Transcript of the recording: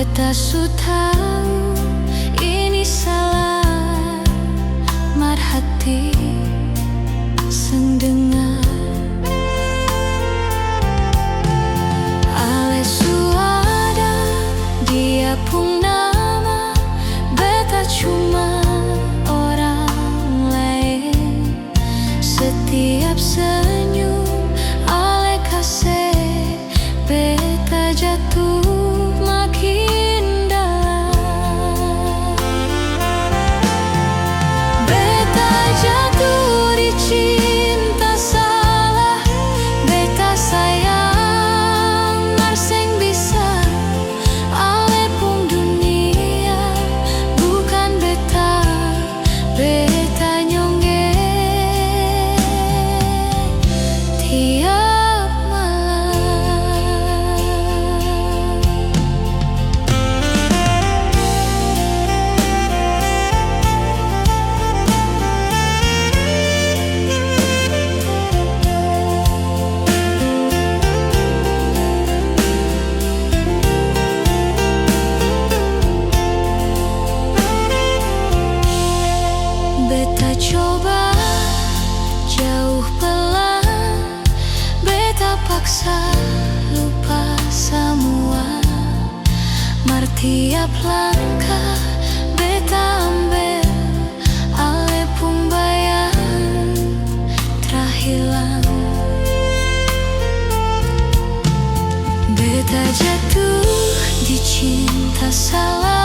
Beta su tahu ini salah marhati seng dengar ale su ada dia pun nama beta cuma orang lain. Setiap senyum ale kasih beta jatuh makin dalam. Beta jatuh di cinta salah, beta sayang marseng bisa ale pun dunia bukan beta, beta nyongge tiap malam. Beta coba jauh pelan, beta paksa lupa semua. Mar tiap langkah beta ambil, ale pun bayang terhilang. Beta jatuh di cinta salah,